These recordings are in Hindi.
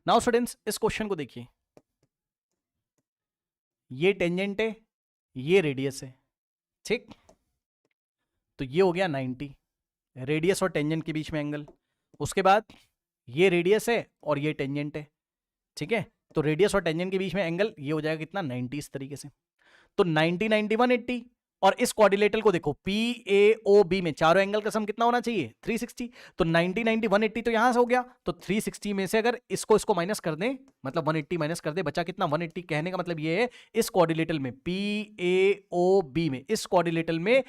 नाउ स्टूडेंट्स इस क्वेश्चन को देखिए, ये टेंजेंट है, ये रेडियस है, ठीक। तो ये हो गया 90, रेडियस और टेंजेंट के बीच में एंगल। उसके बाद ये रेडियस है और ये टेंजेंट है, ठीक है। तो रेडियस और टेंजेंट के बीच में एंगल ये हो जाएगा कितना, 90 इस तरीके से। तो 90 90 180, और इस क्वाड्रिलेटरल को देखो PAOB में चारों एंगल का सम कितना होना चाहिए, 360। तो 90 90 180 तो यहां से हो गया, तो 360 में से अगर इसको माइनस कर दें, मतलब 180 माइनस कर दे, बचा कितना 180। कहने का मतलब ये है इस क्वाड्रिलेटरल में PAOB में, इस क्वाड्रिलेटरल में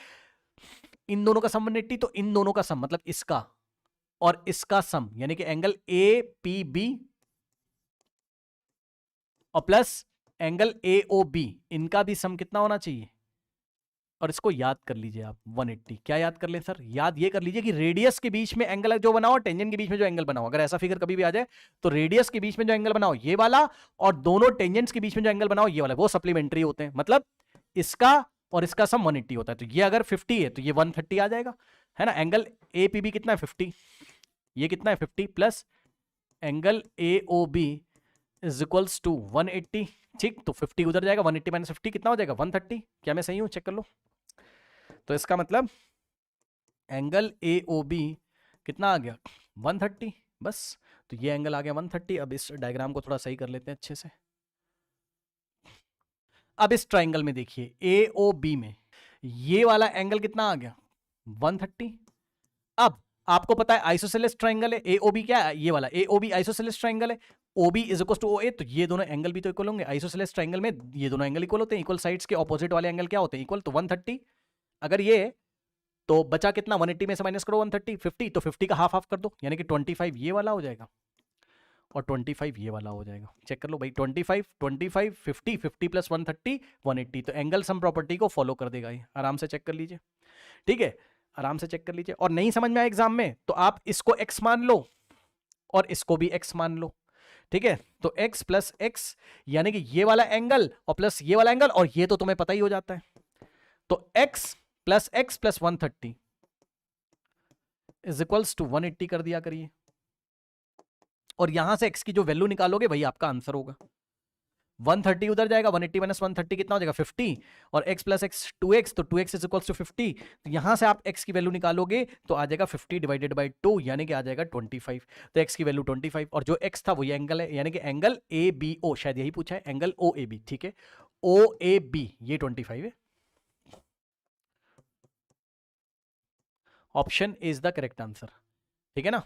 इन दोनों का सम 180, तो इन दोनों का सम मतलब इसका और इसका सम यानी कि एंगल APB और प्लस एंगल AOB, इनका भी सम कितना होना चाहिए। और इसको याद कर लीजिए आप 180। क्या याद कर लें सर, याद ये कर लीजिए कि रेडियस के बीच में एंगल जो बनाओ, टेंजेंट के बीच में जो एंगल बनाओ, अगर ऐसा फिगर कभी भी आ जाए तो रेडियस के बीच में जो एंगल बनाओ ये वाला, और दोनों टेंजेंट्स के बीच में जो एंगल बनाओ ये वाला, वो सप्लीमेंट्री होते हैं। मतलब इसका और इसका सम 180 होता है। तो ये अगर 50 है तो ये 130 आ जाएगा, है ना। एंगल APB कितना है 50, ये कितना है 50, plus angle AOB is equals to 180, ठीक। तो 50 उधर जाएगा, 180 माइनस 50 कितना हो जाएगा 130। क्या मैं सही हूं, चेक कर लो। तो इसका मतलब एंगल AOB कितना आ गया 130, बस। तो ये एंगल आ गया 130। अब इस डायग्राम को थोड़ा सही कर लेते हैं अच्छे से। अब इस ट्राइंगल में देखिए AOB में ये वाला एंगल कितना आ गया 130। अब आपको पता है आइसोसेलेस ट्राइंगल है AOB, क्या है ये वाला AOB आइसोसेलेस ट्राइंगल है। OB is equal to OA, तो ये दोनों एंगल भी तो इक्वल होंगे। आइसोसेलेस ट्राइंगल में ये दोनों एंगल इक्वल होते हैं, इक्वल साइड्स के ऑपोजिट वाले एंगल क्या होते हैं, इक्वल। तो 130 अगर ये, तो बचा कितना 180 में से माइनस करो 130, 50, तो 50 का हाफ हाफ कर दो, यानी कि 25 ये वाला हो जाएगा और 25 ये वाला हो जाएगा। चेक कर लो भाई, 25 25 50 50 प्लस 130 180। तो एंगल सम प्रॉपर्टी को फॉलो कर देगा ये, आराम से चेक कर लीजिए, ठीक है। आराम से चेक कर लीजिए। और नहीं समझ में आए एग्जाम में तो आप इसको x मान लो और इसको भी x मान लो, ठीक है। तो x प्लस एक्स यानी कि ये वाला एंगल और प्लस ये वाला एंगल, और ये तो तुम्हें पता ही हो जाता है। तो x plus x plus 130 is equals to 180 कर दिया करिए, और यहां से x की जो वैल्यू निकालोगे वही आपका आंसर होगा। 130 उधर जाएगा, 180 माइनस 130 कितना हो जाएगा 50, और x प्लस एक्स 2x, तो 2x इज इक्वल्स टू 50। तो यहां से आप x की वैल्यू निकालोगे तो आ जाएगा 50 डिवाइडेड बाई 2, यानी कि आ जाएगा 25। तो x की वैल्यू 25, और जो x था वो ये एंगल है, यानी कि एंगल ABO, शायद यही पूछा है, एंगल OAB, ठीक है। OAB ये 25 है। Option is the correct answer, ठीक है ना।